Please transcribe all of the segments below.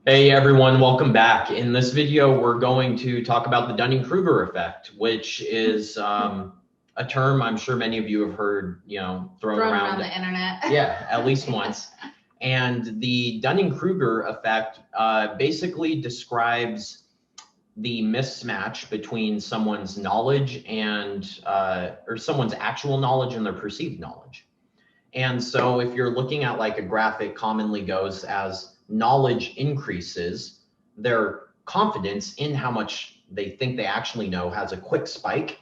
Hey everyone, welcome back. In this video, we're going to talk about the Dunning Kruger effect, which is a term I'm sure many of you have heard, thrown around the internet. Yeah, at least once. And the Dunning Kruger effect basically describes the mismatch between someone's knowledge and or someone's actual knowledge and their perceived knowledge. And so if you're looking at like a graphic commonly goes as knowledge increases, their confidence in how much they think they actually know has a quick spike,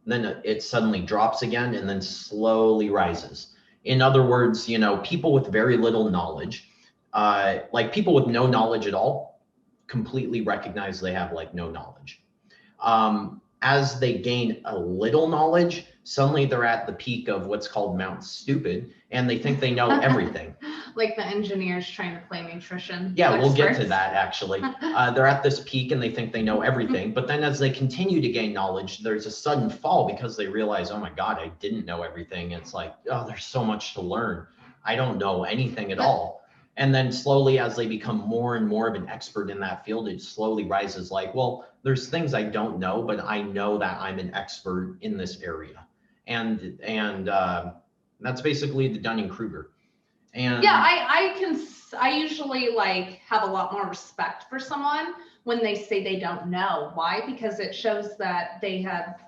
then it suddenly drops again and then slowly rises. In other words, people with very little knowledge, like people with no knowledge at all, completely recognize they have like no knowledge. As they gain a little knowledge, suddenly they're at the peak of what's called Mount Stupid, and they think they know everything. Like the engineers trying to play nutrition. Yeah, we'll get to that actually. They're at this peak and they think they know everything, but then as they continue to gain knowledge, there's a sudden fall because they realize, oh my God, I didn't know everything. It's like, oh, there's so much to learn. I don't know anything at all. And then slowly, as they become more and more of an expert in that field, it slowly rises like, well, there's things I don't know, but I know that I'm an expert in this area. And that's basically the Dunning Kruger. And yeah, I usually like have a lot more respect for someone when they say they don't know. Why? Because it shows that they have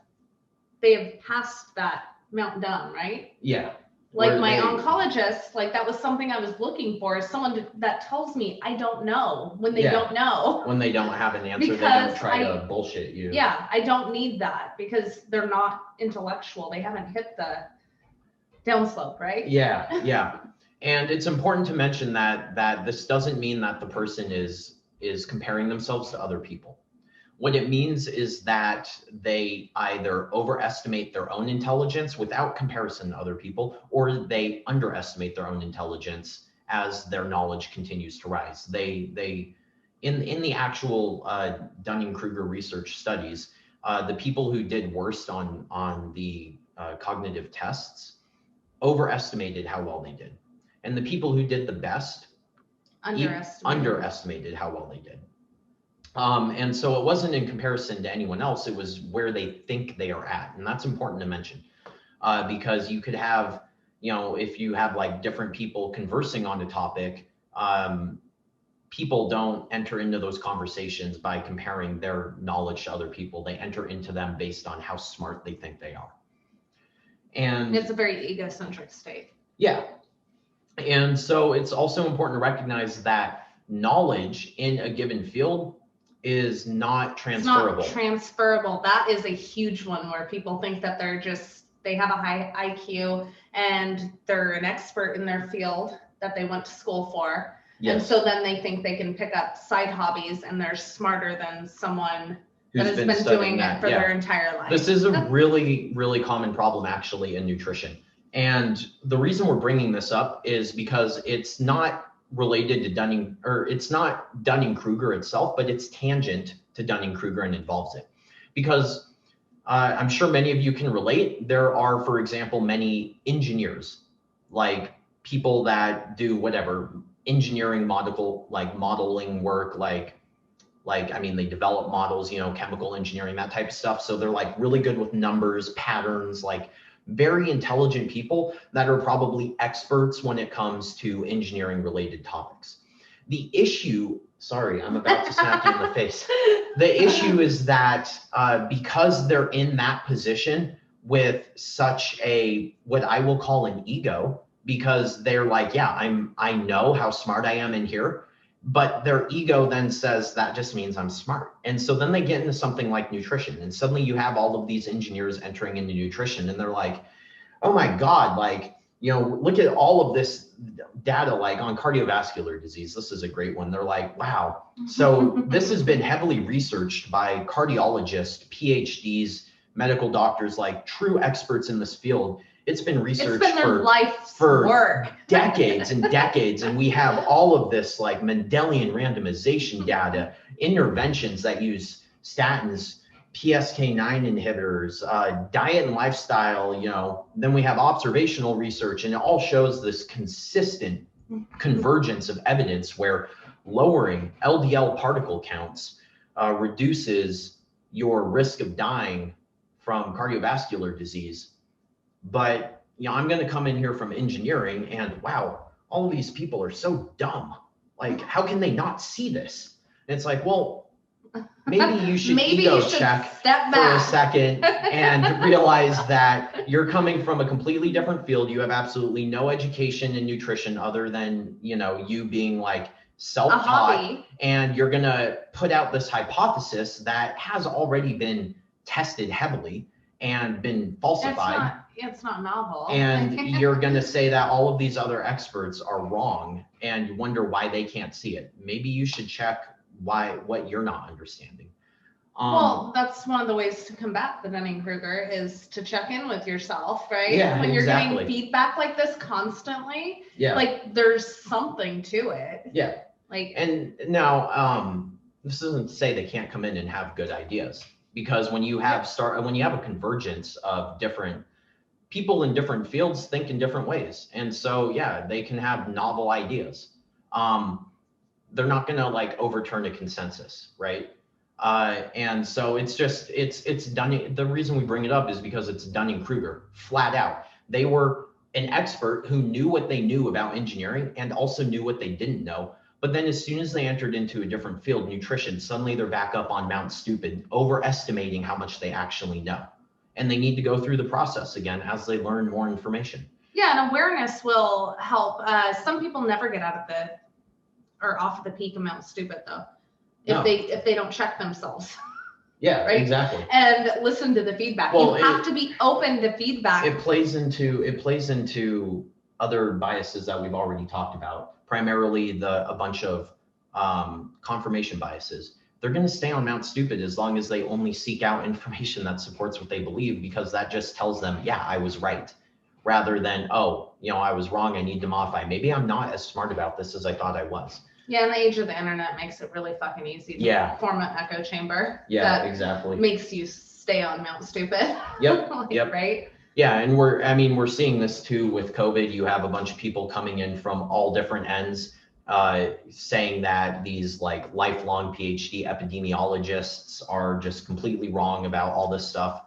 passed that Mount Dunn, right? Yeah. Like my oncologist, like that was something I was looking for, is someone that tells me I don't know when they don't know. When they don't have an answer, they don't try to bullshit you. Yeah, I don't need that because they're not intellectual. They haven't hit the downslope, right? Yeah, yeah. And it's important to mention that this doesn't mean that the person is comparing themselves to other people. What it means is that they either overestimate their own intelligence without comparison to other people, or they underestimate their own intelligence as their knowledge continues to rise. They in the actual Dunning-Kruger research studies, the people who did worst on the cognitive tests overestimated how well they did. And the people who did the best underestimated how well they did. And so it wasn't in comparison to anyone else, it was where they think they are at. And that's important to mention because you could have, if you have like different people conversing on a topic, people don't enter into those conversations by comparing their knowledge to other people. They enter into them based on how smart they think they are. And it's a very egocentric state. Yeah. And so it's also important to recognize that knowledge in a given field is not transferable. It's not transferable. That is a huge one where people think that they have a high IQ and they're an expert in their field that they went to school for. Yes. And so then they think they can pick up side hobbies and they're smarter than someone that has been doing it for their entire life. This is a really, really common problem actually in nutrition. And the reason we're bringing this up is because it's not related to Dunning, or it's not Dunning-Kruger itself, but it's tangent to Dunning-Kruger and involves it. Because I'm sure many of you can relate. There are, for example, many engineers, like people that do whatever, engineering modeling work, I mean, they develop models, chemical engineering, that type of stuff. So they're like really good with numbers, patterns, like very intelligent people that are probably experts when it comes to engineering related topics. The issue, sorry, I'm about to smack you in the face. The issue is that because they're in that position with such what I will call an ego, because they're like, yeah, I know how smart I am in here, but their ego then says that just means I'm smart. And so then they get into something like nutrition, and suddenly you have all of these engineers entering into nutrition and they're like, oh my God, look at all of this data like on cardiovascular disease. This is a great one. They're like, wow. So this has been heavily researched by cardiologists, PhDs, medical doctors, like true experts in this field. It's been researched for decades and decades. And we have all of this like Mendelian randomization data, interventions that use statins, PCSK9 inhibitors, diet and lifestyle, then we have observational research, and it all shows this consistent convergence of evidence where lowering LDL particle counts reduces your risk of dying from cardiovascular disease. But I'm going to come in here from engineering and wow, all of these people are so dumb. Like, how can they not see this? And it's like, well, maybe you should check for a second and realize that you're coming from a completely different field. You have absolutely no education in nutrition other than, you being like self-taught, and you're going to put out this hypothesis that has already been tested heavily and been falsified. It's not novel. And you're going to say that all of these other experts are wrong and you wonder why they can't see it. Maybe you should check what you're not understanding. Well, that's one of the ways to combat the Dunning Kruger is to check in with yourself, right? Yeah, when you're getting feedback like this constantly, like there's something to it. Yeah. Like, and now this isn't to say they can't come in and have good ideas, because when you have a convergence of different people in different fields think in different ways, and so they can have novel ideas. They're not going to like overturn a consensus, right? And so it's Dunning. The reason we bring it up is because it's Dunning Kruger, flat out. They were an expert who knew what they knew about engineering and also knew what they didn't know. But then as soon as they entered into a different field, nutrition, suddenly they're back up on Mount Stupid, overestimating how much they actually know. And they need to go through the process again as they learn more information. Yeah, and awareness will help. Some people never get off of the peak of Mount Stupid though, if they don't check themselves. Yeah, right? Exactly. And listen to the feedback. Well, you have to be open to feedback. It plays into other biases that we've already talked about. Primarily a bunch of confirmation biases. They're going to stay on Mount Stupid as long as they only seek out information that supports what they believe, because that just tells them, yeah, I was right, rather than, I was wrong, I need to modify. Maybe I'm not as smart about this as I thought I was. Yeah, and the age of the internet makes it really fucking easy to form an echo chamber. Yeah, exactly. Makes you stay on Mount Stupid. Yep. Yep. Right? Yeah, and we're seeing this too with COVID. You have a bunch of people coming in from all different ends, saying that these like lifelong PhD epidemiologists are just completely wrong about all this stuff.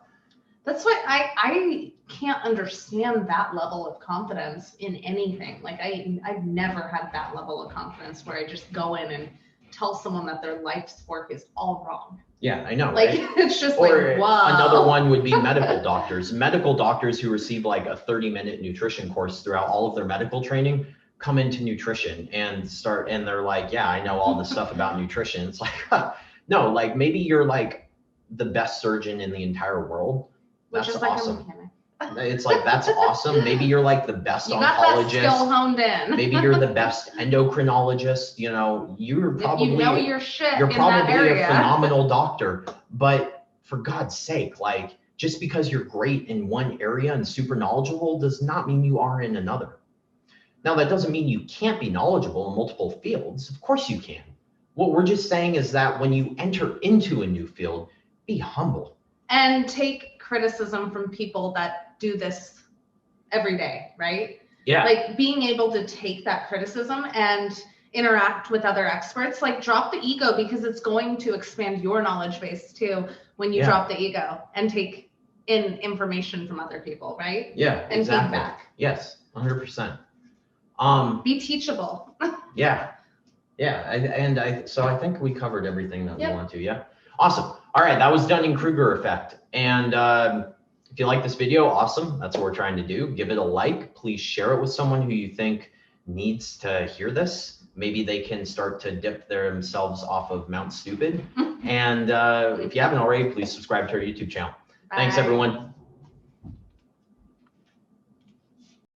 That's why I can't understand that level of confidence in anything. Like I've never had that level of confidence where I just go in and tell someone that their life's work is all wrong. Yeah, I know. Like, right? It's just like, wow. Another one would be medical doctors. Medical doctors who receive like a 30-minute nutrition course throughout all of their medical training come into nutrition and they're like, yeah, I know all this stuff about nutrition. It's like, no, like maybe you're like the best surgeon in the entire world. That's awesome. It's like, that's awesome. Maybe you're like the best oncologist. That skill honed in. Maybe you're the best endocrinologist. You're probably your shit. You're probably a phenomenal doctor. But for God's sake, like, just because you're great in one area and super knowledgeable does not mean you are in another. Now, that doesn't mean you can't be knowledgeable in multiple fields. Of course you can. What we're just saying is that when you enter into a new field, be humble. And take criticism from people that do this every day, right? Yeah. Like being able to take that criticism and interact with other experts, like drop the ego, because it's going to expand your knowledge base too when you drop the ego and take in information from other people, right? Yeah, and exactly. Feedback. Yes, 100%. Be teachable. Yeah. So I think we covered everything that we want to. Yeah. Awesome. All right, that was Dunning Kruger effect. And if you like this video, awesome. That's what we're trying to do. Give it a like. Please share it with someone who you think needs to hear this. Maybe they can start to dip themselves off of Mount Stupid. And if you haven't already, please subscribe to our YouTube channel. Bye. Thanks, everyone.